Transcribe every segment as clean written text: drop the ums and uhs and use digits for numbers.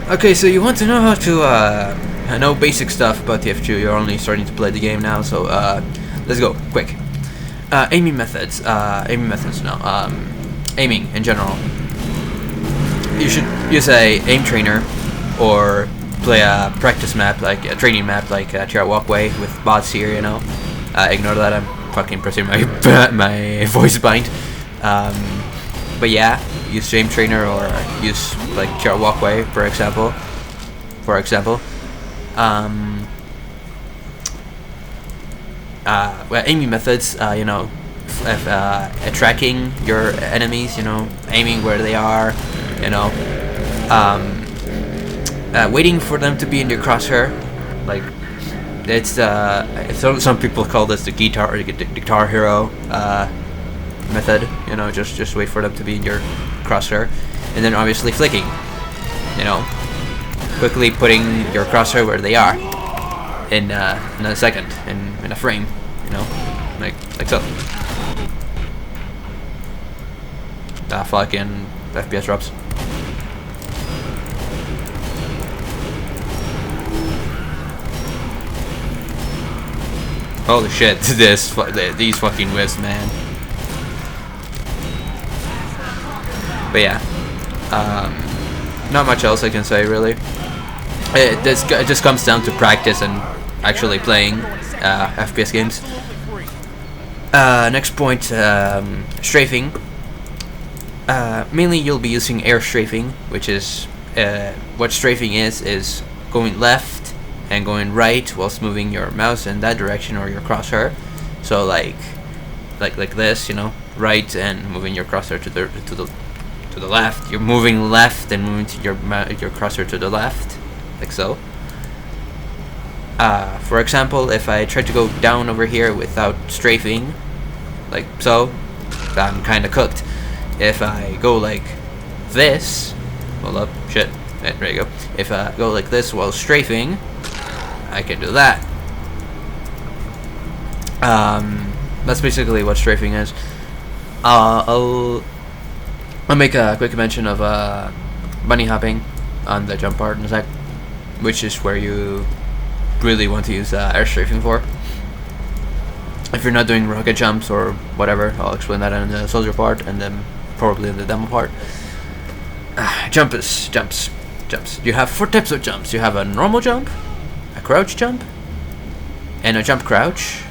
Okay, so you want to know how to know basic stuff about tf2. You're only starting to play the game now, so let's go quick. Aiming methods. Aiming in general. You should use a aim trainer or play a practice map, like a training map, like Tier Walkway with bots here. You know, ignore that. I'm fucking pressing my my voice bind. But yeah, use aim trainer or use like Tier Walkway, for example. Well, aiming methods. You know, tracking your enemies. You know, aiming where they are. You know, waiting for them to be in your crosshair. Like, it's some people call this the guitar hero method. You know, just wait for them to be in your crosshair, and then obviously flicking. You know, quickly putting your crosshair where they are in a second, in a frame. You know, like so. Fucking FPS drops. Holy shit! These fucking whiffs, man. But yeah, not much else I can say really. It just comes down to practice and actually playing FPS games. Next point, strafing. Mainly you'll be using air strafing, which is what strafing is going left and going right whilst moving your mouse in that direction or your crosshair. So like this, you know, right and moving your crosshair to the left. You're moving left and moving to your crosshair to the left, like so. For example, if I try to go down over here without strafing, like so, I'm kind of cooked. If I go like this, hold up, shit, there you go. If I go like this while strafing, I can do that. That's basically what strafing is. I'll make a quick mention of bunny hopping on the jump part in a sec, which is where you really want to use air strafing for. If you're not doing rocket jumps or whatever, I'll explain that in the soldier part and then probably in the demo part. Jumps. You have 4 types of jumps. You have a normal jump, a crouch jump, and a jump crouch,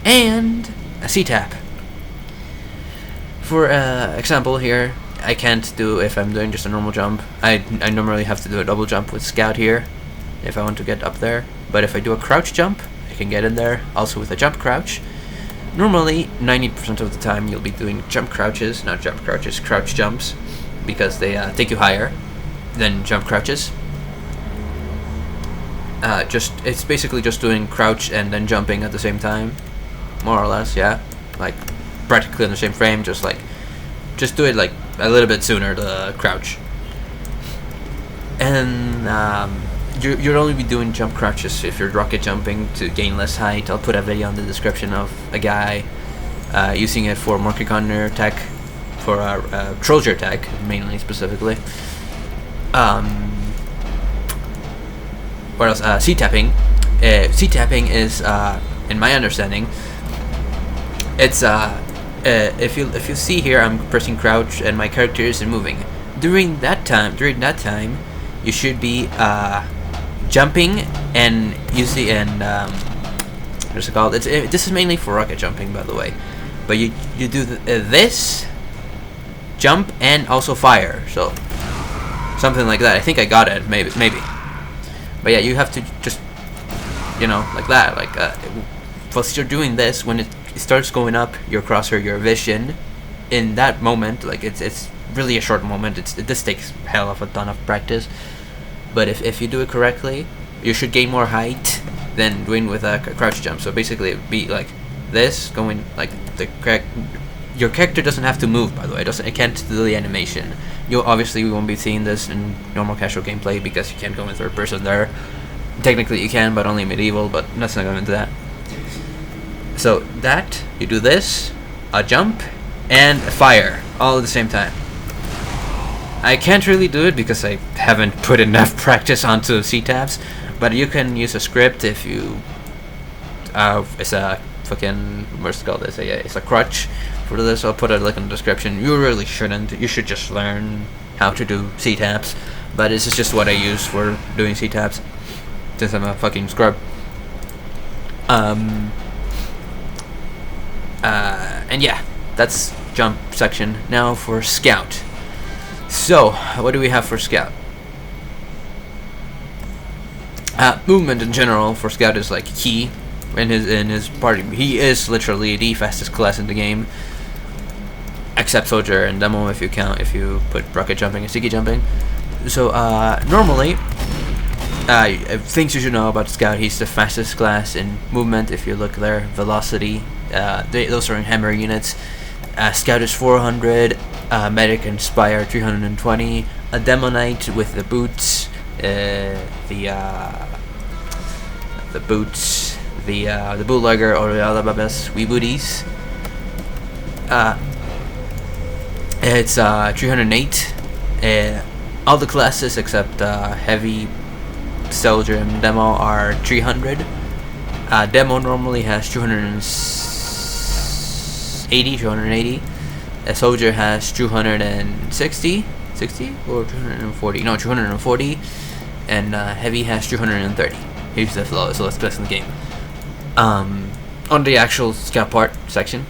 and a C-tap. For example here, I can't do, if I'm doing just a normal jump, I normally have to do a double jump with scout here if I want to get up there. But if I do a crouch jump, I can get in there also with a jump crouch. Normally 90% of the time you'll be doing jump crouches, not jump crouches, crouch jumps, because they take you higher than jump crouches. It's basically just doing crouch and then jumping at the same time, more or less. Yeah, like practically in the same frame, just do it like a little bit sooner, the crouch. And you'll only be doing jump crouches if you're rocket jumping to gain less height. I'll put a video in the description of a guy using it for market gunner tech, for trolldier tech mainly specifically. What else? C-tapping. C-tapping is, in my understanding, it's if you see here, I'm pressing crouch and my character isn't moving. During that time, you should be jumping and using what's it called? This is mainly for rocket jumping, by the way. But you do this jump and also fire, so something like that. I think I got it, maybe. But yeah, you have to just, you know, like that. Like whilst you're doing this, when it starts going up your crosshair, your vision, in that moment, like it's really a short moment. This takes hell of a ton of practice. But if you do it correctly, you should gain more height than doing with a crouch jump. So basically, it'd be like this, going like your character doesn't have to move. By the way, it can't do the animation. We won't be seeing this in normal casual gameplay because you can't go in third person there. Technically, you can, but only medieval. But let's not go into that. So that you do this, a jump, and a fire all at the same time. I can't really do it because I haven't put enough practice onto C-tabs, but you can use a script if you it's a fucking, what's it called, it's a crutch for this. I'll put a link in the description. You really shouldn't, you should just learn how to do C-tabs, but this is just what I use for doing C-tabs since I'm a fucking scrub. And yeah, that's jump section. Now for scout. So what do we have for scout? Movement in general for scout is like key in his party. He is literally the fastest class in the game, except soldier and demo if you put rocket jumping and sticky jumping. So normally, things you should know about scout: he's the fastest class in movement. If you look there, velocity, those are in hammer units. Scout is 400, medic and spire 320, a demoknight with the boots, the bootlegger or the alababas, wee booties. It's 308. All the classes except heavy, soldier, and demo are 300. Demo normally has 280. A soldier has 260 or 240. No, 240. And heavy has 230. Here's the lowest class in the game. On the actual scout part section,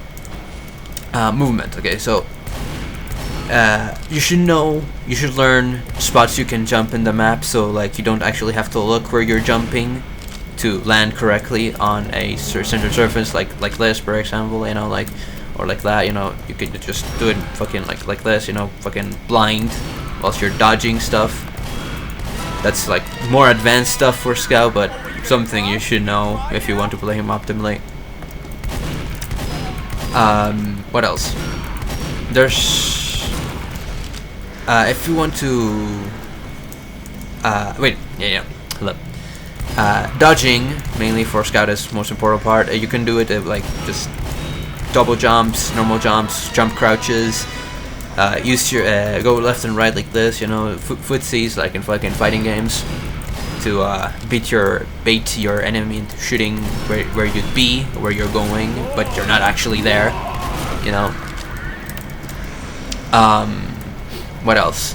movement. Okay, so you should learn spots you can jump in the map, so like you don't actually have to look where you're jumping to land correctly on a center surface, like this, for example, you know, like, or like that, you know. You could just do it fucking like this, you know, fucking blind whilst you're dodging stuff. That's like more advanced stuff for scout, but something you should know if you want to play him optimally. What else? There's if you want to hold up. Dodging mainly for scout is most important part. You can do it like just double jumps, normal jumps, jump crouches. Use your go left and right like this, you know, footsies like in fucking fighting games, to bait your enemy into shooting where you'd be, where you're going, but you're not actually there, you know. What else?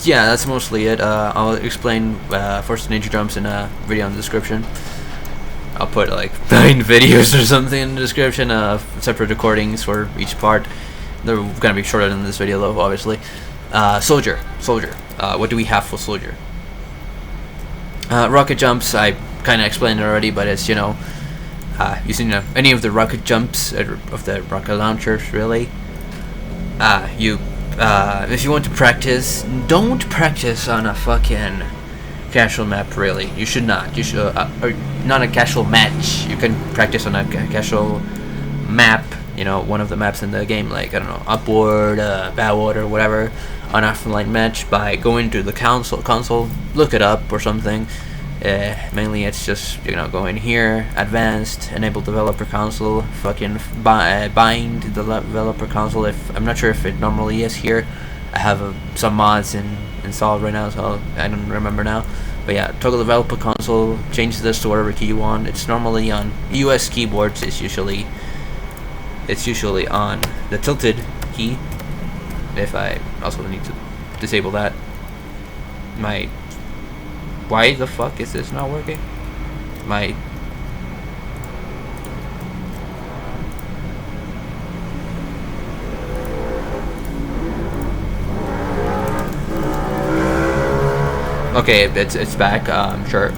Yeah, that's mostly it. I'll explain first ninja jumps in a video in the description. I'll put like 9 videos or something in the description, separate recordings for each part. They're gonna be shorter than this video though, obviously. Soldier. What do we have for soldier? Rocket jumps, I kinda explained already, but it's, you know, using any of the rocket jumps of the rocket launchers, really. If you want to practice, don't practice on a fucking casual map, really. You should not. You should, or not a casual match. You can practice on a casual map, you know, one of the maps in the game, like, I don't know, Upward, Badwater, whatever, on an offline match by going to the console, look it up or something. Mainly it's just, you know, go in here, advanced, enable developer console, fucking bind the developer console. If I'm not sure if it normally is here. I have some mods installed right now, so I don't remember now. But yeah, toggle developer console, change this to whatever key you want. It's normally on US keyboards. It's usually on the tilted key. If I also need to disable that. Why the fuck is this not working? Okay, it's back. Sure.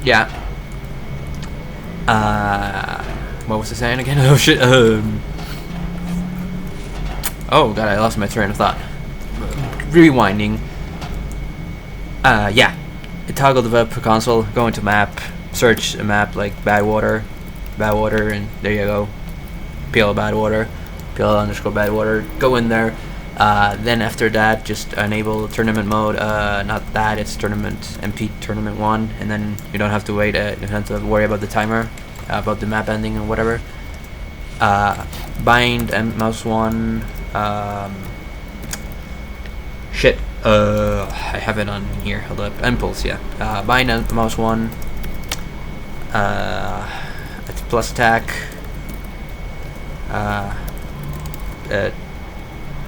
Yeah. What was I saying again? Oh shit. Oh god, I lost my train of thought. Rewinding. Yeah. Toggle developer console. Go into map. Search a map like Badwater, and there you go. PL Badwater, PL_Badwater. Go in there. Then after that, just enable tournament mode. Not that, it's tournament MP tournament 1, and then you don't have to wait. You don't have to worry about the timer, about the map ending or whatever. Bind and mouse 1. Shit. I have it on here. Hold up. Impulse. Yeah. Bind and mouse 1. Plus attack.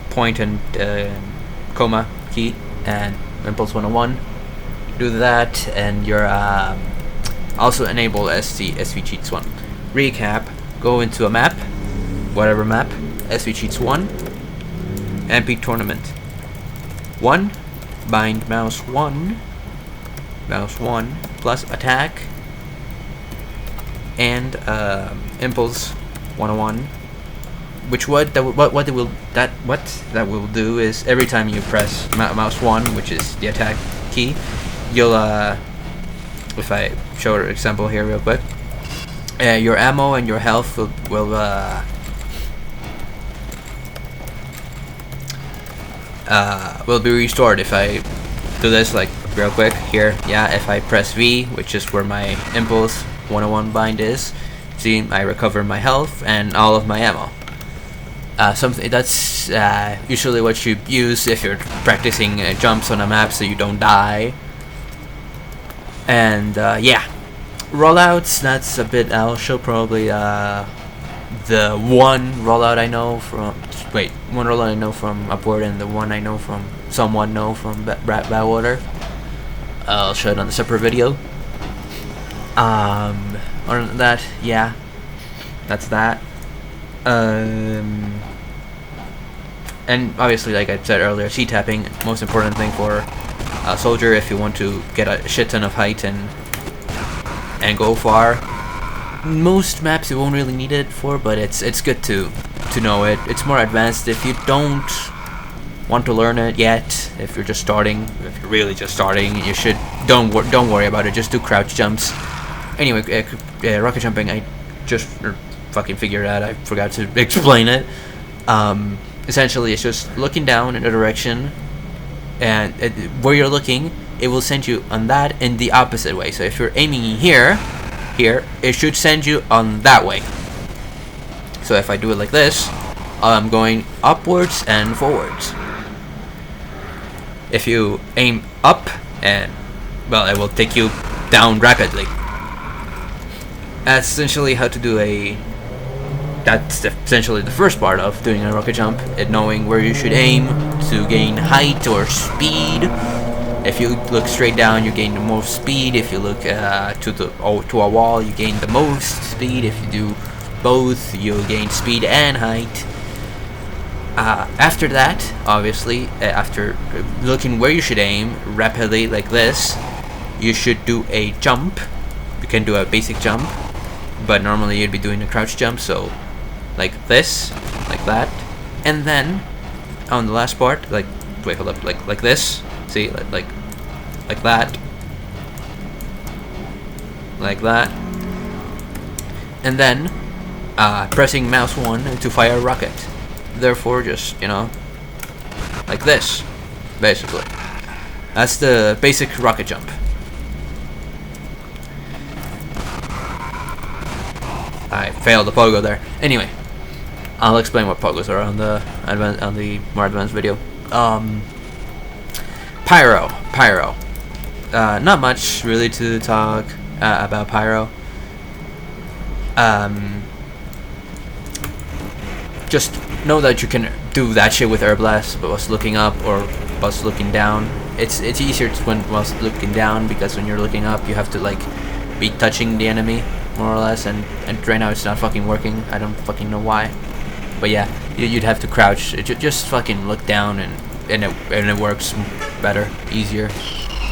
Point and coma key and impulse 101. Do that, and you're also enable SV cheats 1. Recap. Go into a map, whatever map. SV cheats 1. MP tournament 1. Bind mouse 1. Mouse 1 plus attack and impulse 101. What that will do is every time you press mouse 1, which is the attack key, you'll if I show an example here real quick, your ammo and your health will be restored if I do this like real quick here. Yeah, if I press V, which is where my impulse 101 bind is, see, I recover my health and all of my ammo. Something that's usually what you use if you're practicing jumps on a map so you don't die. And yeah, rollouts, that's a bit, I'll show probably the one rollout I know from, one rollout I know from Upward and the one I know from, someone know from Badwater. I'll show it on a separate video. Other than that, yeah, that's that. And obviously, like I said earlier, C-tapping, most important thing for a soldier if you want to get a shit ton of height and go far. Most maps you won't really need it for, but it's good to know it. It's more advanced if you don't want to learn it yet. If you're just starting, if you're really just starting, you should don't worry about it. Just do crouch jumps. Anyway, rocket jumping, I just fucking figured out. I forgot to explain it. Essentially, it's just looking down in a direction, and where you're looking, it will send you on that in the opposite way. So if you're aiming here, it should send you on that way. So if I do it like this, I'm going upwards and forwards. If you aim up, and well, it will take you down rapidly. That's essentially how to do that's essentially the first part of doing a rocket jump, and knowing where you should aim to gain height or speed. If you look straight down, you gain the most speed. If you look to a wall, you gain the most speed. If you do both, you'll gain speed and height. After that, obviously, after looking where you should aim rapidly like this, you should do a jump. You can do a basic jump, but normally you'd be doing a crouch jump, so like this, like that, and then on the last part, like this, see, like that, like that, and then pressing mouse 1 to fire a rocket. Therefore, just, you know, like this, basically. That's the basic rocket jump. I failed the pogo there. Anyway, I'll explain what pogos are on the more advanced video. Pyro. Not much really to talk about pyro. Just know that you can do that shit with air blast, but whilst looking up or whilst looking down. It's easier whilst looking down, because when you're looking up, you have to like be touching the enemy more or less, and right now it's not fucking working. I don't fucking know why, but yeah, you'd have to crouch. Just fucking look down, and it works better, easier.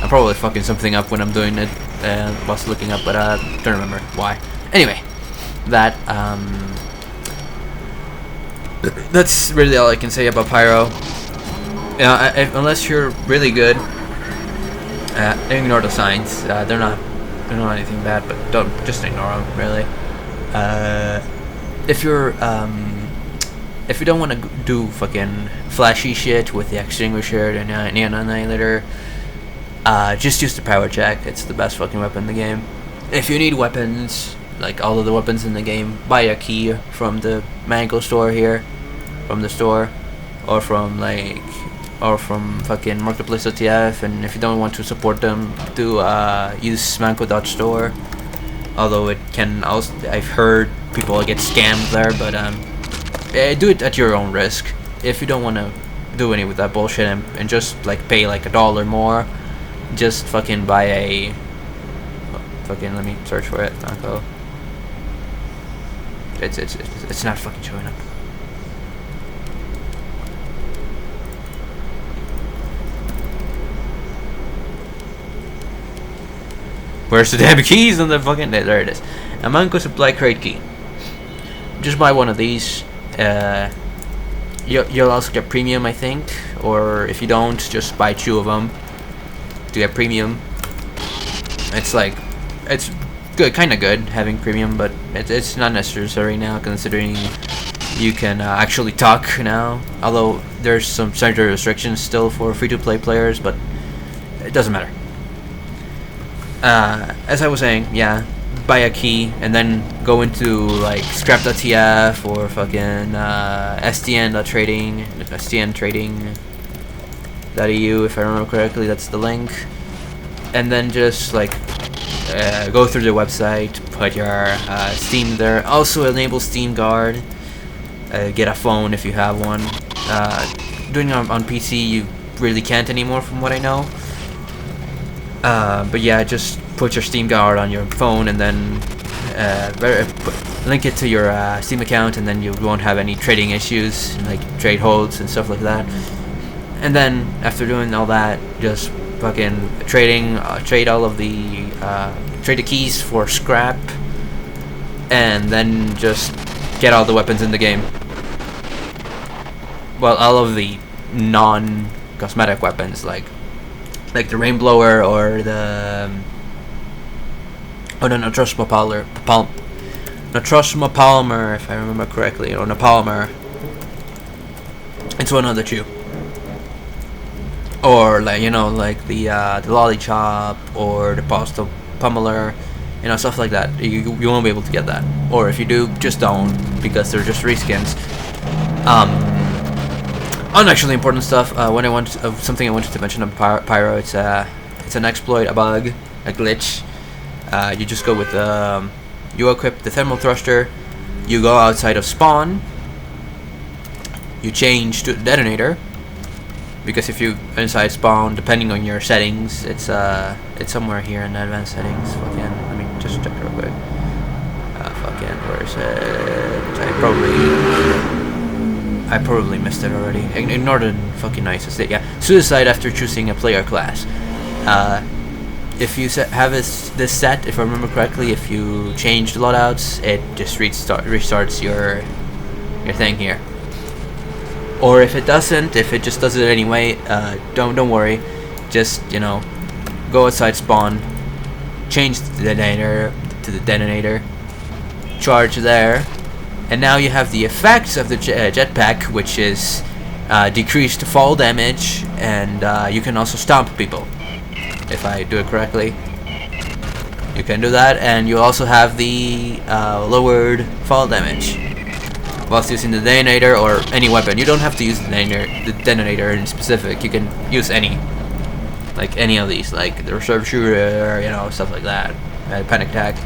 I'm probably fucking something up when I'm doing it whilst looking up, but don't remember why. Anyway, that's really all I can say about pyro. Unless you're really good, ignore the signs. They're not anything bad, but don't just ignore them, really. If you're if you don't want to do fucking flashy shit with the extinguisher and neon annihilator, just use the power jack. It's the best fucking weapon in the game. If you need weapons, like all of the weapons in the game, buy a key from the mango store here, from the store, or from fucking marketplace.tf. And if you don't want to support them, do use mango.store. Although it can also, I've heard people get scammed there, but do it at your own risk. If you don't want to do any with that bullshit and just like pay like $1 more, just fucking buy a fucking, let me search for it. Mango. It's not fucking showing up. Where's the damn keys on the fucking... There it is. A mango supply crate key. Just buy one of these. You'll also get premium, I think. Or if you don't, just buy 2 of them to get premium. It's like... It's good, kind of good having premium, but it's not necessary now, considering you can actually talk now. Although there's some certain restrictions still for free-to-play players, but it doesn't matter. As I was saying, yeah, buy a key and then go into like scrap.tf or fucking stntrading.eu, if I remember correctly, that's the link. And then just like go through the website, put your Steam there. Also enable Steam Guard. Get a phone if you have one. Doing it on PC, you really can't anymore, from what I know. But yeah, just put your Steam Guard on your phone and then link it to your Steam account, and then you won't have any trading issues, like trade holds and stuff like that. And then after doing all that, just fucking trade all of the trade the keys for scrap, and then just get all the weapons in the game. Well, all of the non-cosmetic weapons, like the rainblower or the Natrosmopolymer, if I remember correctly, or Napolymer. It's one of the 2. Or like, you know, like the Lollychop or the Postal Pummeler, you know, stuff like that. You won't be able to get that, or if you do, just don't, because they're just reskins. Unactually important stuff. Something I wanted to mention on Pyro. It's an exploit, a bug, a glitch. You just go with you equip the thermal thruster. You go outside of spawn. You change to the detonator, because if you inside spawn, depending on your settings, it's somewhere here in the advanced settings. Fucking, let me just check real quick. Fucking, where is it? I probably missed it already. Ignore the fucking nice state. Yeah, suicide after choosing a player class. If you have this set, if I remember correctly, if you change the loadouts, it just restarts your thing here. Or if it doesn't, if it just does it anyway, don't worry. Just, you know, go outside spawn, change the detonator to the detonator, charge there, and now you have the effects of the jetpack, which is decreased fall damage, and you can also stomp people, if I do it correctly. You can do that, and you also have the lowered fall damage whilst using the detonator or any weapon. You don't have to use the detonator in specific. You can use any, like any of these, like the reserve shooter, you know, stuff like that, panic attack.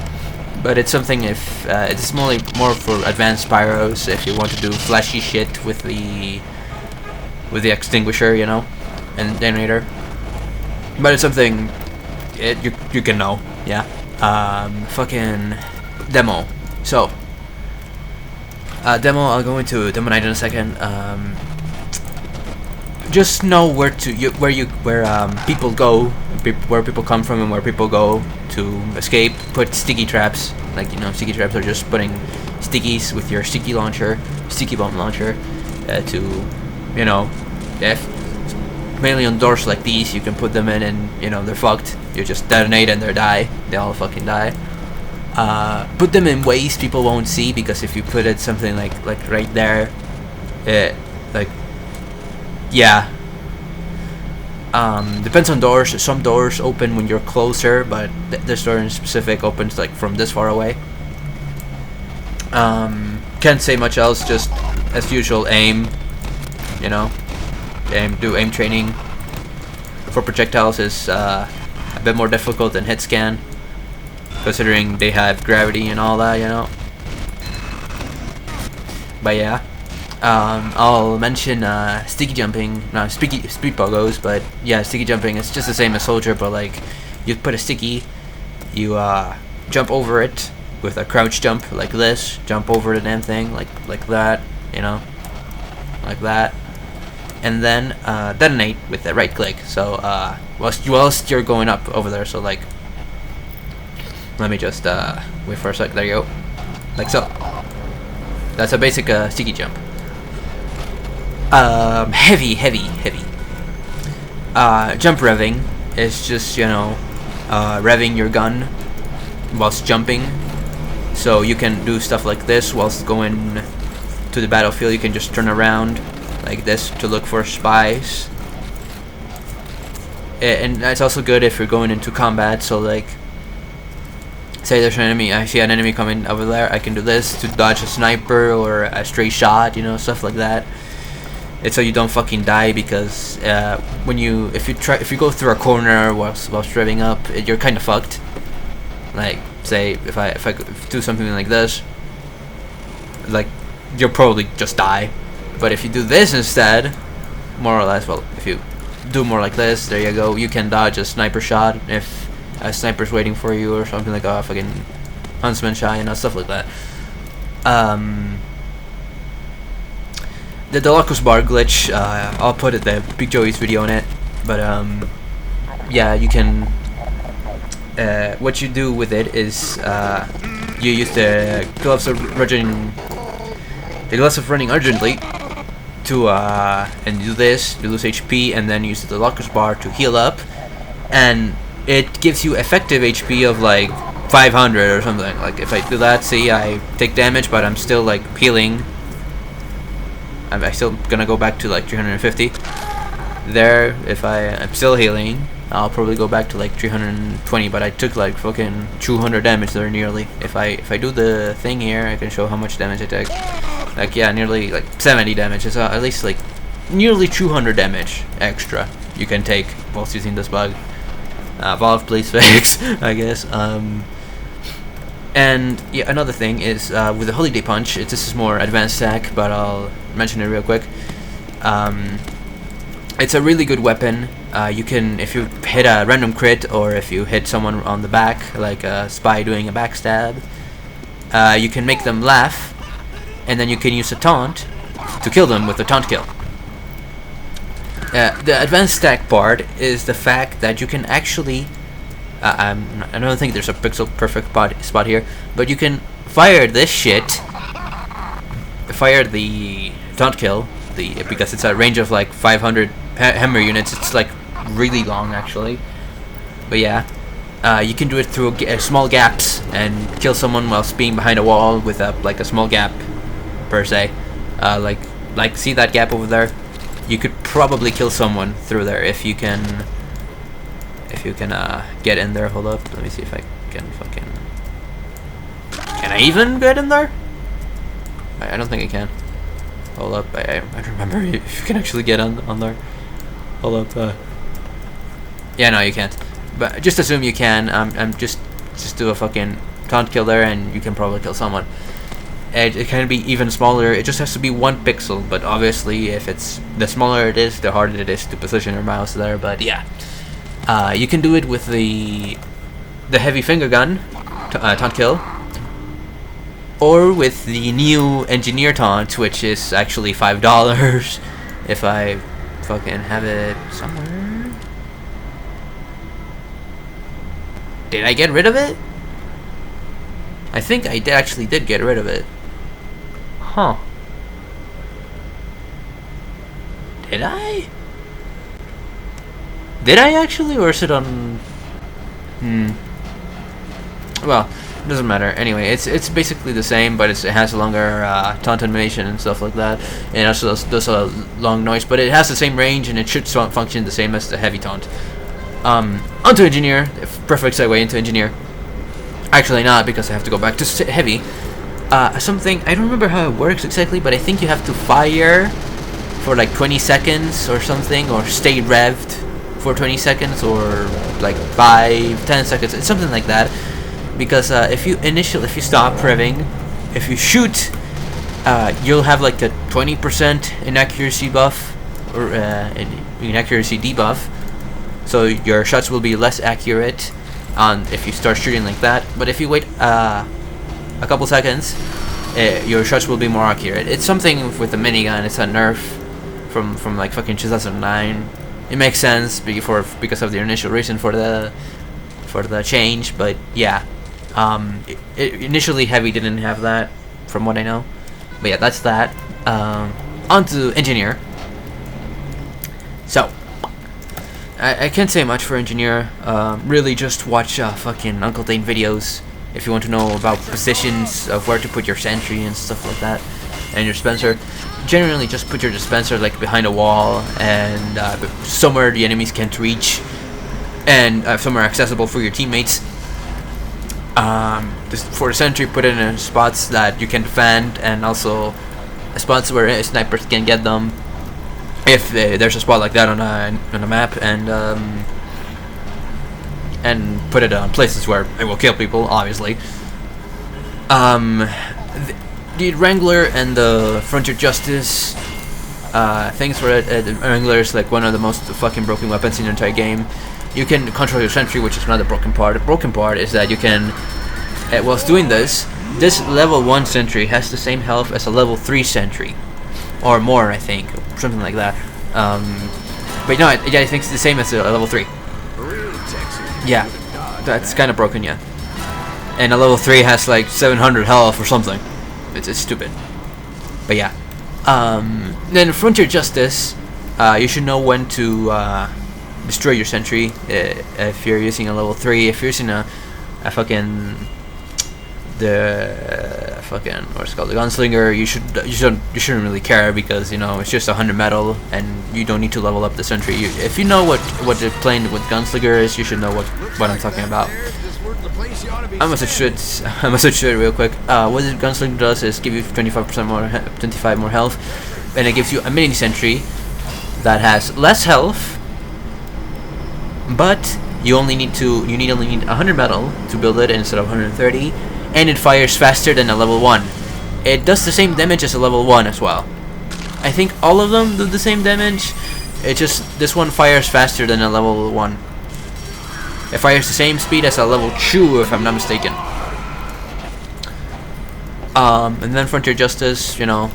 But it's something if it's more for advanced pyros, if you want to do flashy shit with the extinguisher, you know, and detonator. But it's something you can know, yeah. Fucking demo. So demo. I'll go into demoknight in a second. Just know where people go, where people come from, and where people go to escape. Put sticky traps. Like, you know, sticky traps are just putting stickies with your sticky bomb launcher, to, you know, if mainly on doors like these, you can put them in, and you know they're fucked. You just detonate and they all fucking die. Put them in ways people won't see, because if you put it something like right there, Like, yeah. Depends on doors. Some doors open when you're closer, but this door in specific opens like from this far away. Can't say much else. Just as usual, aim. You know, do aim training. For projectiles is a bit more difficult than hit scan, considering they have gravity and all that. You know. But yeah. I'll mention sticky jumping, no, speed poggos, but yeah, sticky jumping is just the same as soldier, but like you put a sticky, you jump over it with a crouch jump like this, jump over the damn thing like that, you know, like that, and then detonate with the right click. So whilst you're going up over there, so like, let me just wait for a sec. There you go, like so. That's a basic sticky jump. Heavy. Jump revving is just, you know, revving your gun whilst jumping. So you can do stuff like this whilst going to the battlefield. You can just turn around like this to look for spies. And that's also good if you're going into combat. So like, say there's an enemy, I see an enemy coming over there, I can do this to dodge a sniper or a stray shot, you know, stuff like that. It's so you don't fucking die, because if you go through a corner whilst revving up, you're kind of fucked. Like, say if I do something like this, like, you'll probably just die. But if you do this instead, more or less, well, if you do more like this, there you go, you can dodge a sniper shot if a sniper's waiting for you, or something like a fucking huntsman shot, you know, stuff like that. The Locus bar glitch, I'll put the Big Joey's video on it, but yeah, you can, what you do with it is, you use the gloves of running urgently to, and do this, you lose HP, and then use the Locus bar to heal up, and it gives you effective HP of like 500 or something. Like, if I do that, see, I take damage, but I'm still like healing. I'm still gonna go back to like 350. There, if I'm still healing, I'll probably go back to like 320. But I took like fucking 200 damage there nearly. If I do the thing here, I can show how much damage I take. Like, yeah, nearly like 70 damage. It's at least like nearly 200 damage extra you can take whilst using this bug. Valve, please fix, I guess. And yeah, another thing is with the Holiday Punch. This is more advanced tech, but I'll mention it real quick. It's a really good weapon. You can, if you hit a random crit, or if you hit someone on the back, like a spy doing a backstab, you can make them laugh, and then you can use a taunt to kill them with a taunt kill. The advanced stack part is the fact that you can actually, I don't think there's a pixel perfect spot here, but you can fire this shit, fire the taunt kill, because it's a range of like 500 hammer units. It's like really long actually, but yeah, you can do it through small gaps and kill someone whilst being behind a wall with like a small gap per se. Like see that gap over there? You could probably kill someone through there if you can get in there. Hold up, let me see if I can fucking, can I even get in there? I don't think I can. Hold up, I don't remember if you can actually get on there. Hold up, yeah, no, you can't, but just assume you can. Just do a fucking taunt kill there and you can probably kill someone. It can be even smaller. It just has to be 1 pixel, but obviously if it's the smaller it is, the harder it is to position your mouse there. But yeah, you can do it with the heavy finger gun taunt kill, or with the new engineer taunt, which is actually $5 if I fucking have it somewhere. Did I get rid of it? I think I actually did get rid of it. Huh. Did I? Did I actually, or is it on... well, it doesn't matter. Anyway, it's basically the same, but it has a longer taunt animation and stuff like that, and also does a long noise. But it has the same range, and it should function the same as the heavy taunt. Onto engineer. Perfect segue into engineer. Actually not, because I have to go back to heavy. Something I don't remember how it works exactly, but I think you have to fire for like 20 seconds or something, or stay revved for 20 seconds, or like 5-10 seconds. It's something like that. Because if you stop revving, if you shoot, you'll have like a 20% inaccuracy buff, or inaccuracy debuff. So your shots will be less accurate on if you start shooting like that. But if you wait a couple seconds, your shots will be more accurate. It's something with the minigun. It's a nerf from like fucking 2009. It makes sense because of the initial reason for the change. But yeah. Initially heavy didn't have that, from what I know. But yeah, that's that. On to engineer. So I can't say much for engineer. Really just watch fucking Uncle Dane videos if you want to know about positions of where to put your sentry and stuff like that, and your dispenser. Generally just put your dispenser like behind a wall, and somewhere the enemies can't reach, and somewhere accessible for your teammates. For the sentry, put it in spots that you can defend, and also spots where snipers can get them if there's a spot like that on a map, and put it on places where it will kill people, obviously. The Wrangler and the Frontier Justice things for it. The Wrangler is like one of the most fucking broken weapons in the entire game. You can control your sentry, which is another broken part. The broken part is that you can, whilst doing this level 1 sentry has the same health as a level 3 sentry, or more, I think, something like that. But no, yeah, I think it's the same as a level 3. Yeah, that's kind of broken, yeah. And a level 3 has like 700 health or something. It's stupid. But yeah. Then Frontier Justice, you should know when to destroy your sentry if you're using a level 3. If you're using a fucking what's it called, the gunslinger, you shouldn't really care, because you know it's just 100 metal and you don't need to level up the sentry. If you know what the playing with gunslinger is, you should know what I'm talking about. I must shoot real quick. What the gunslinger does is give you 25% more 25 more health, and it gives you a mini sentry that has less health, but you only need 100 metal to build it instead of 130, and it fires faster than a level 1. It does the same damage as a level 1 as well. I think all of them do the same damage. It just, this one fires faster than a level 1. It fires the same speed as a level 2, if I'm not mistaken. And then Frontier Justice, you know,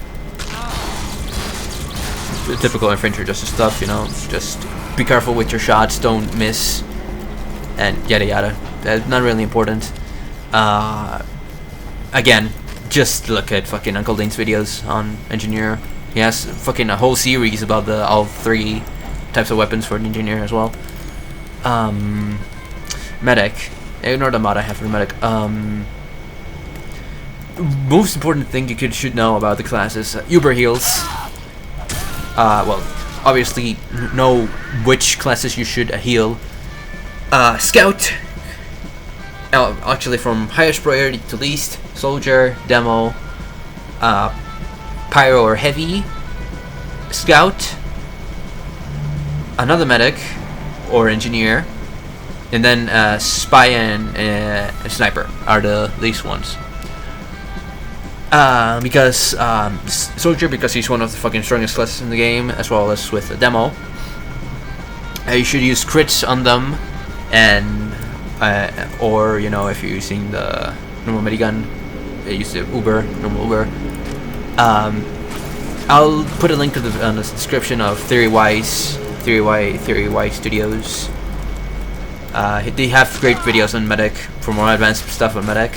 the typical Frontier Justice stuff, you know, just be careful with your shots, don't miss, and yada yada. That's not really important. Again, just look at fucking Uncle Dane's videos on Engineer. He has fucking a whole series about all 3 types of weapons for an Engineer as well. Medic. Ignore the mod I have for medic. Most important thing you should know about the class is Uber heals. Well, obviously know which classes you should heal. Scout. Actually, from highest priority to least: soldier, demo, pyro or heavy, scout, another medic or engineer, and then spy and sniper are the least ones. Because soldier, because he's one of the fucking strongest classes in the game, as well as with the demo. You should use crits on them, and or you know, if you're using the normal minigun, use the normal Uber. I'll put a link to on the description of Theory-Y Studios. They have great videos on medic for more advanced stuff on medic.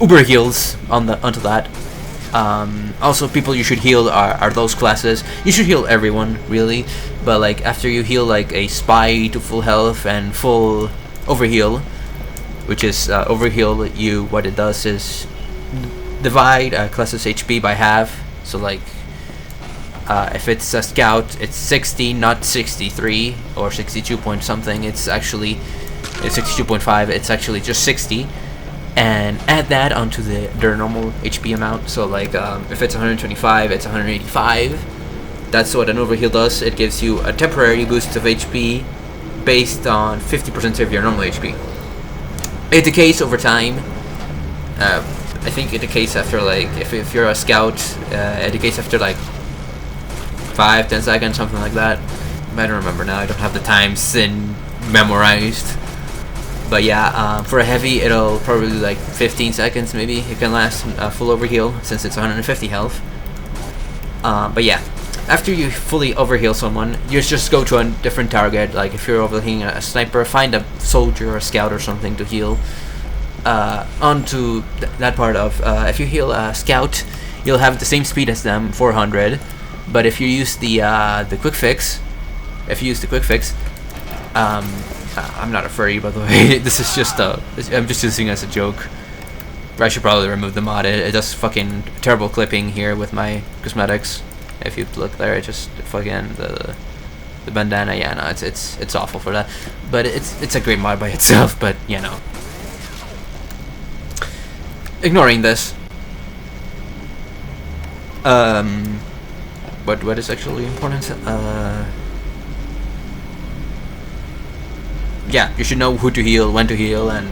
Uber heals onto that. Also, people you should heal are those classes. You should heal everyone, really, but like after you heal like a spy to full health and full overheal, which is overheal you. What it does is divide a class's HP by half. So like if it's a scout, it's 60, not 63 or 62 point something. It's 62.5. It's actually just 60, and add that onto their normal HP amount. So like if it's 125, it's 185. That's what an overheal does. It gives you a temporary boost of HP based on 50% of your normal HP. It decays over time. I think it decays after like, if you're a scout, it decays after like 5-10 seconds, something like that. I don't remember now. I don't have the times memorized. But yeah, for a heavy, it'll probably do like 15 seconds maybe. It can last full overheal since it's 150 health. But yeah, after you fully overheal someone, you just go to a different target. Like if you're overhealing a sniper, find a soldier or a scout or something to heal onto that part of. If you heal a scout, you'll have the same speed as them, 400. But if you use the quick fix, I'm not a furry, by the way. This is just I'm just using it as a joke. I should probably remove the mod. It does fucking terrible clipping here with my cosmetics. If you look there, it just fucking the bandana. Yeah, no, it's awful for that. But it's a great mod by itself. But you know, ignoring this. What is actually important? Yeah, you should know who to heal, when to heal, and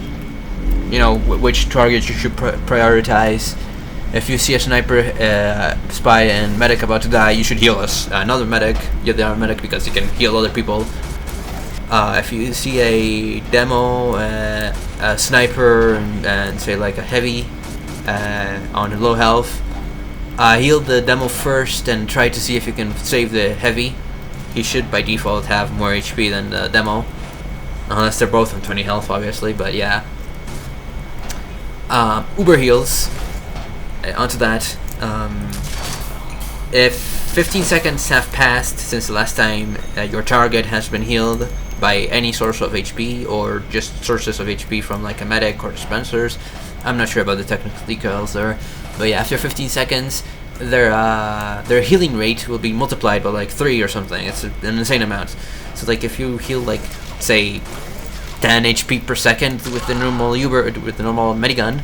you know which targets you should prioritize. If you see a sniper, spy, and medic about to die, you should heal another medic. Get the other medic because you can heal other people. If you see a demo, a sniper, and say like a heavy on low health, heal the demo first and try to see if you can save the heavy. He should by default have more HP than the demo. Unless they're both on 20 health, obviously, but yeah. Uber heals. Onto that. If 15 seconds have passed since the last time your target has been healed by any source of HP, or just sources of HP from like a medic or dispensers, I'm not sure about the technical details there, but yeah, after 15 seconds, their healing rate will be multiplied by like 3 or something. It's an insane amount. So like if you heal like say 10 HP per second with the normal minigun,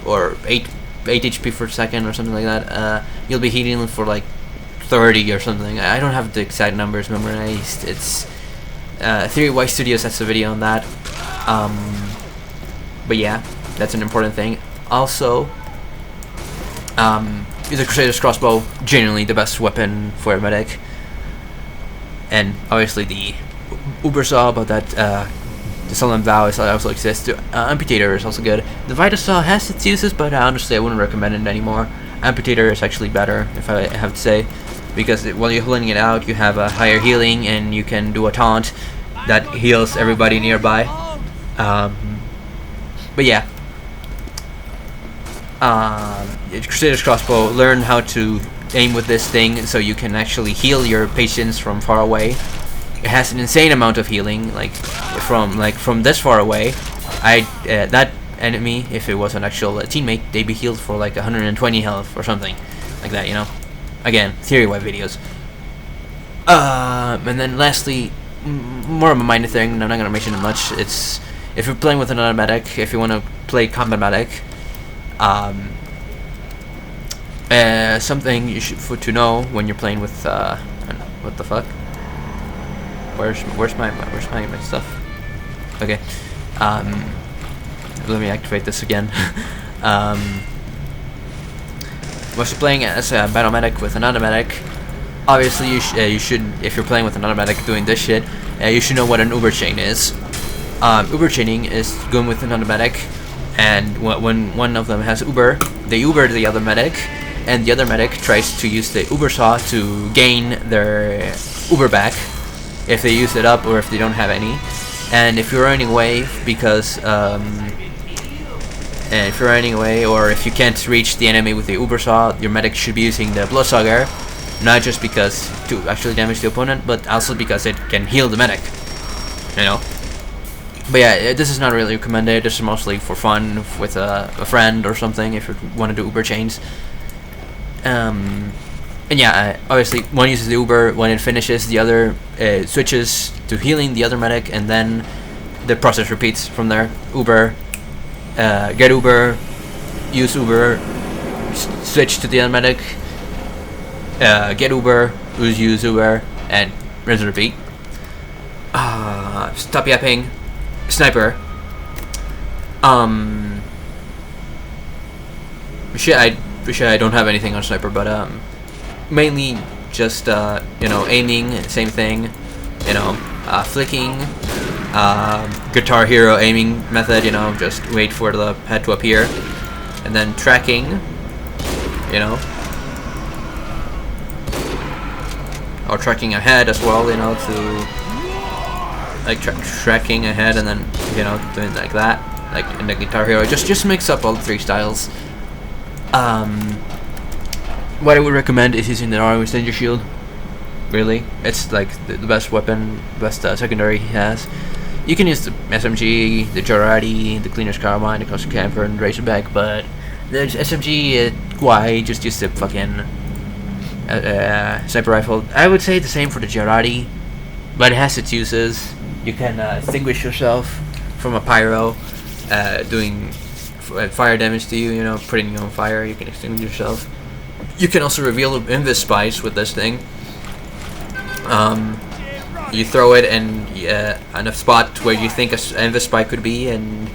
or 8 HP per second or something like that, you'll be healing for like 30 or something. I don't have the exact numbers memorized. It's Theory Y Studios has a video on that. But yeah, that's an important thing. Also, is a Crusader's crossbow generally the best weapon for a medic, and obviously the Uber saw about that. The lmao also exists. The amputator is also good. The Vids saw has its uses, but honestly I wouldn't recommend it anymore. Amputator is actually better, if I have to say, because while you're holding it out, you have a higher healing, and you can do a taunt that heals everybody nearby. But yeah. Crusader's crossbow, learn how to aim with this thing so you can actually heal your patients from far away. It has an insane amount of healing, like from this far away. That enemy, if it was an actual teammate, they'd be healed for like 120 health or something like that, you know. Again, Theory Y videos. And then lastly, more of a minor thing, and I'm not gonna mention it much. It's if you're playing with another medic, if you want to play combat medic, something you should to know when you're playing with what the fuck? Where's my stuff? Okay. Let me activate this again. Once you're playing as a battle medic with another medic, obviously you should, if you're playing with another medic doing this shit, you should know what an Uber chain is. Uber chaining is going with another medic, and when one of them has Uber, they Uber the other medic, and the other medic tries to use the Uber saw to gain their Uber back if they use it up or if they don't have any. And if you're running away because or if you can't reach the enemy with the Uber saw, your medic should be using the bloodsucker, not just because to actually damage the opponent, but also because it can heal the medic, you know. But yeah, this is not really recommended. This is mostly for fun with a friend or something if you want to do Uber chains. And yeah, obviously one uses the Uber. When it finishes, the other switches to healing the other medic, and then the process repeats from there. Uber, get Uber, use Uber, switch to the other medic, get Uber, use Uber, and rinse and repeat. Stop yapping. Sniper. Shit, I don't have anything on sniper, but mainly just aiming, same thing, flicking, Guitar Hero aiming method, just wait for the head to appear, and then tracking, or tracking ahead as well, to like tracking ahead, and then doing like that, like in the Guitar Hero. Just mix up all three styles. What I would recommend is using the armor danger shield. Really, it's like the best weapon, best secondary he has. You can use the SMG, the Jarati, the Cleaner's Carbine, the Cluster Camper, and Razorback, but the SMG, why just use the fucking sniper rifle? I would say the same for the Jarati, but it has its uses. You can extinguish yourself from a pyro, doing fire damage to you, putting you on fire. You can extinguish yourself. You can also reveal invis spies with this thing. You throw it in a spot where you think an invis spy could be, and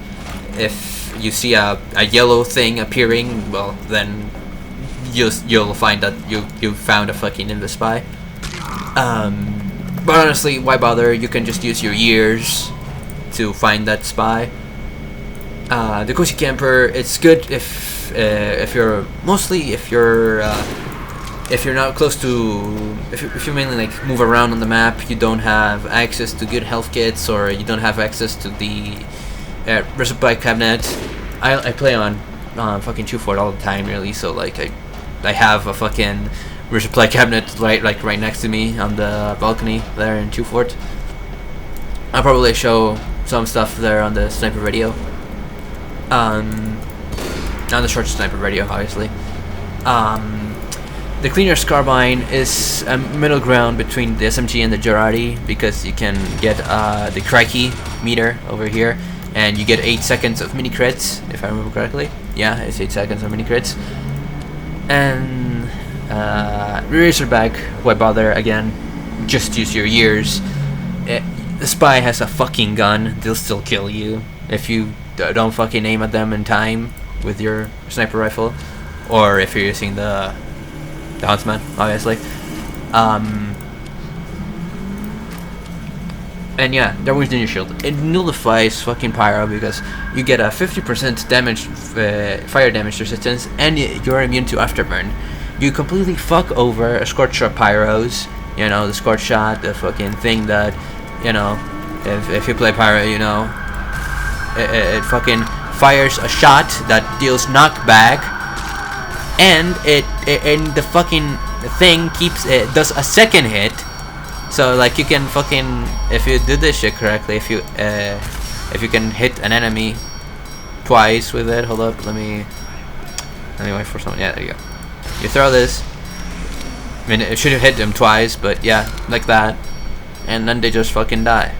if you see a yellow thing appearing, well, then you'll find that you found a fucking invis spy. But honestly, why bother? You can just use your ears to find that spy. The Cozy Camper, it's good if you're not close to, if you mainly like move around on the map, you don't have access to good health kits, or you don't have access to the resupply cabinet. I play on fucking 2 all the time, really. So like I have a fucking resupply cabinet right next to me on the balcony there in 2 I'll probably show some stuff there on the sniper video. On the short sniper video, obviously. The Cleaner's Carbine is a middle ground between the SMG and the Jarati, because you can get the crikey meter over here, and you get 8 seconds of mini crits, if I remember correctly. Yeah, it's 8 seconds of mini crits. And Razorback, why bother? Again, just use your ears. The spy has a fucking gun, they'll still kill you if you don't fucking aim at them in time with your sniper rifle, or if you're using the Huntsman, obviously. And yeah, Darwin's Ninja Shield. It nullifies fucking pyro because you get a 50% damage, fire damage resistance, and you're immune to afterburn. You completely fuck over a scorch shot pyros. The scorch shot, the fucking thing that, if you play pyro, it fucking fires a shot that deals knockback, and and the fucking thing does a second hit. So like you can fucking, if you do this shit correctly, if you can hit an enemy twice with it. Hold up, let me wait for someone. Yeah, there you go. You throw this. I mean, it should have hit them twice, but yeah, like that, and then they just fucking die,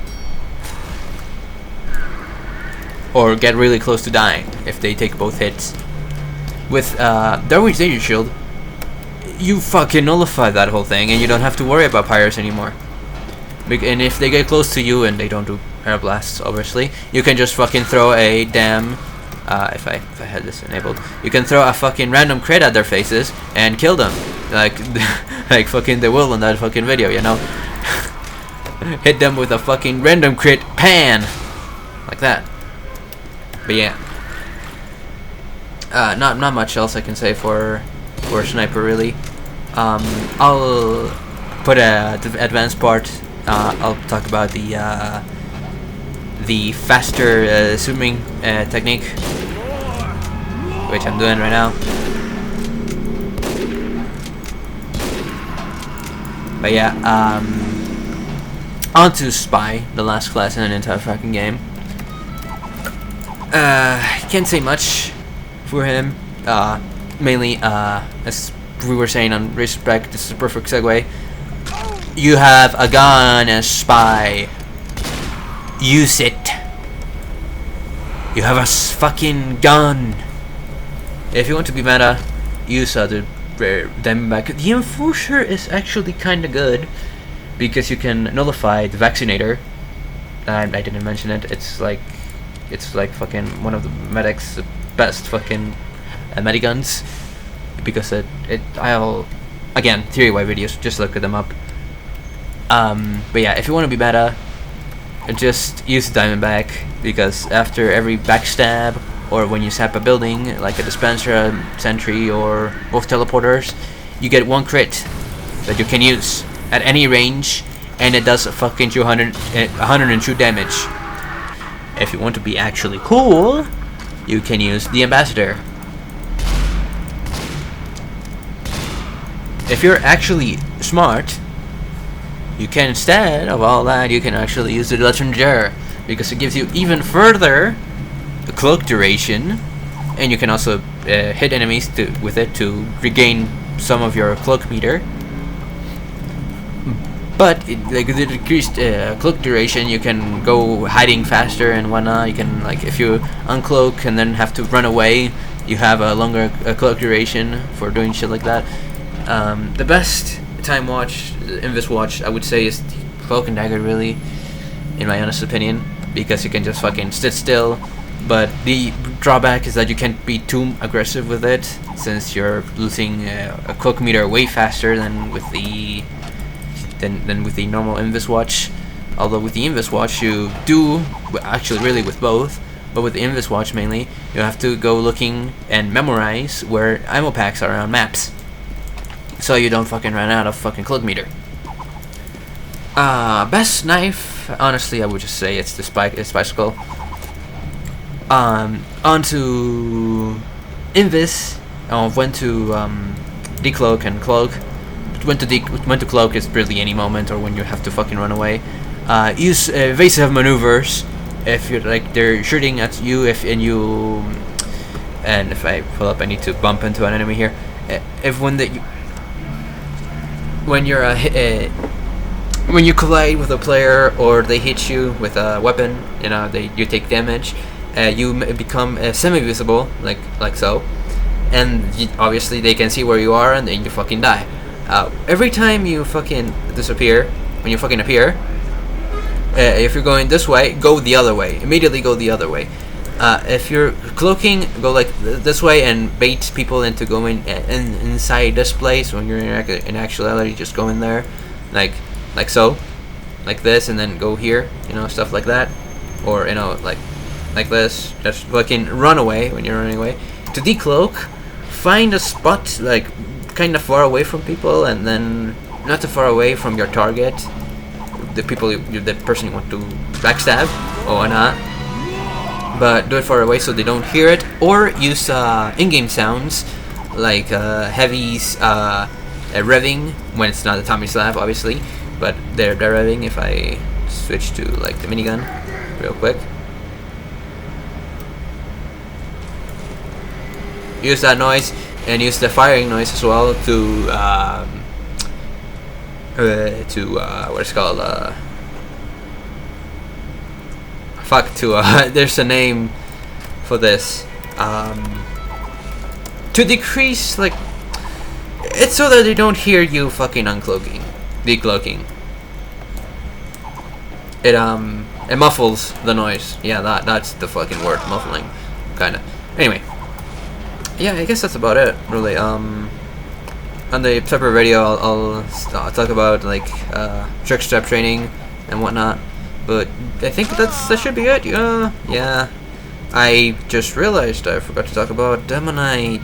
or get really close to dying if they take both hits. With Darwin's Danger Shield, you fucking nullify that whole thing, and you don't have to worry about pyros anymore. And if they get close to you, and they don't do air blasts, obviously, you can just fucking throw a damn, if I had this enabled, you can throw a fucking random crit at their faces and kill them, like like fucking the will in that fucking video, hit them with a fucking random crit pan, like that. But yeah, not much else I can say for sniper, really. I'll put the advanced part. I'll talk about the faster zooming technique, which I'm doing right now. But yeah, on to Spy, the last class in an entire fucking game. Can't say much for him. Mainly, as we were saying on Respect, this is a perfect segue. You have a gun as spy. Use it. You have a fucking gun. If you want to be meta, use the Diamondback. The Enforcer is actually kind of good because you can nullify the Vaccinator. I didn't mention it. It's like fucking one of the medic's best fucking miniguns because I'll again theory why videos, just look them up. But yeah, if you want to be meta, just use the Diamondback because after every backstab or when you sap a building like a dispenser, a sentry, or both teleporters, you get 1 crit that you can use at any range, and it does a fucking 102 damage. If you want to be actually cool, you can use the Ambassador. If you're actually smart, you can, instead of all that, you can actually use the trolldier because it gives you even further cloak duration, and you can also hit enemies with it to regain some of your cloak meter. But like the decreased cloak duration, you can go hiding faster and whatnot. You can, like, if you uncloak and then have to run away, you have a longer cloak duration for doing shit like that. The best time watch, Invis watch, I would say, is the Cloak and Dagger, really, in my honest opinion, because you can just fucking sit still. But the drawback is that you can't be too aggressive with it, since you're losing a cloak meter way faster than with the normal Invis watch. Although with the Invis watch you do, actually really with both, but with the Invis watch mainly, you have to go looking and memorize where ammo packs are on maps, so you don't fucking run out of fucking cloak meter. Best knife, honestly, I would just say it's the Spicicle. Onto Invis, went to decloak and cloak. When to cloak is really any moment, or when you have to fucking run away. Use evasive maneuvers if you're like they're shooting at you. And if I pull up, I need to bump into an enemy here. When you collide with a player or they hit you with a weapon, you take damage. You become semi-visible, like so, and obviously they can see where you are, and then you fucking die. Every time you fucking disappear, when you fucking appear, if you're going this way, go the other way. Immediately go the other way. If you're cloaking, go like this way and bait people into going inside this place. When you're in actuality, just go in there, like so, like this, and then go here, stuff like that, or like this. Just fucking run away when you're running away. To decloak, find a spot like kind of far away from people, and then not too far away from your target, the person you want to backstab or whatnot, but do it far away so they don't hear it. Or use in-game sounds like heavies revving when it's not a Tommy Slab, obviously, but they're revving. If I switch to like the minigun real quick, use that noise, and use the firing noise as well to what it's called, there's a name for this, to decrease, like, it's so that they don't hear you fucking decloaking. It muffles the noise. Yeah, that's the fucking word, muffling, kinda. Anyway. Yeah, I guess that's about it, really. On the separate video, I'll talk about like trick step training and whatnot. But I think that should be it. Yeah. I just realized I forgot to talk about demoknight.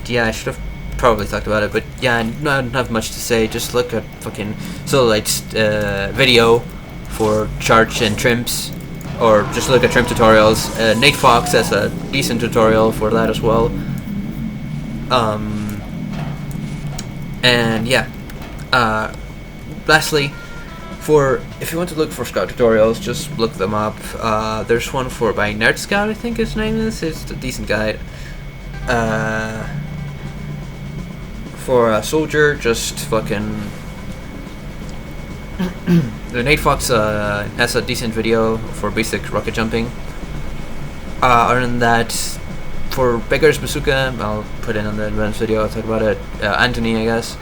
Yeah, I should have probably talked about it, but yeah, I don't have much to say. Just look at fucking Sololight's video for charge and trimps. Or just look at trimp tutorials. Nate Fox has a decent tutorial for that as well. And yeah. Lastly, if you want to look for scout tutorials, just look them up. There's one by Nerd Scout, I think his name is. It's a decent guide. For a soldier, just fucking. The Nate Fox has a decent video for basic rocket jumping. Other than that, for Beggar's Bazooka, I'll put it on the advanced video. I'll talk about it. Anthony, I guess.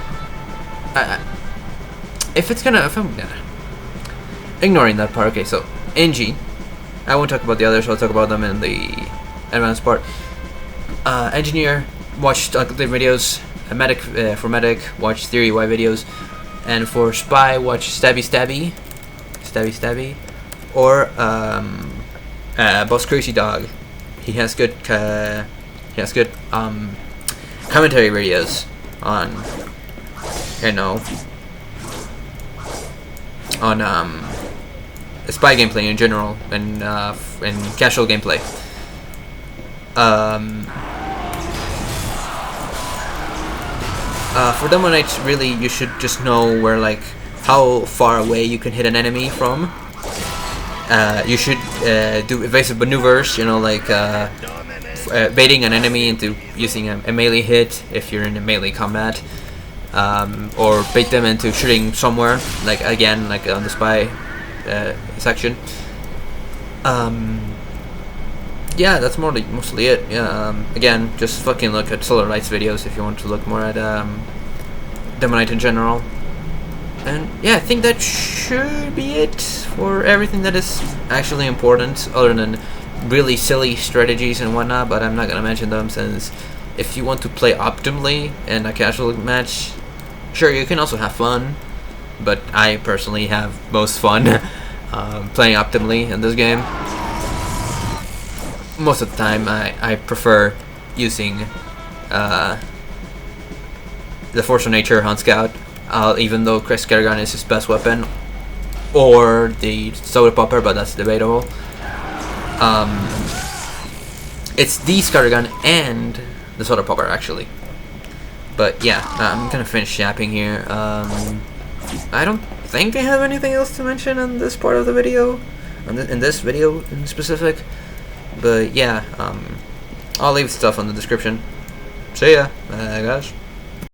If I'm ignoring that part, okay. So NG, I won't talk about the others. I'll talk about them in the advanced part. Engineer, watch the videos. Medic, for medic, watch Theory Y videos. And for spy, watch Stabby, or Boss Crazy Dog. He has good commentary videos on, on spy gameplay in general and casual gameplay. For demoknight, really, you should just know where, like, how far away you can hit an enemy from. You should do evasive maneuvers, like baiting an enemy into using a melee hit if you're in a melee combat, or bait them into shooting somewhere, like again, like on the spy section. Yeah, that's mostly it. Yeah, again, just fucking look at Solar Lights videos if you want to look more at demoknight in general. And yeah, I think that should be it for everything that is actually important, other than really silly strategies and whatnot, but I'm not gonna mention them, since if you want to play optimally in a casual match, sure, you can also have fun, but I personally have most fun playing optimally in this game. Most of the time, I prefer using the Force of Nature Hunt Scout, even though Chris Kerrigan is his best weapon, or the Soda Popper, but that's debatable. It's the Kerrigan and the Soda Popper, actually. But yeah, I'm gonna finish yapping here. I don't think I have anything else to mention on this part of the video, in this video in specific. But yeah, I'll leave stuff in the description. See ya, guys.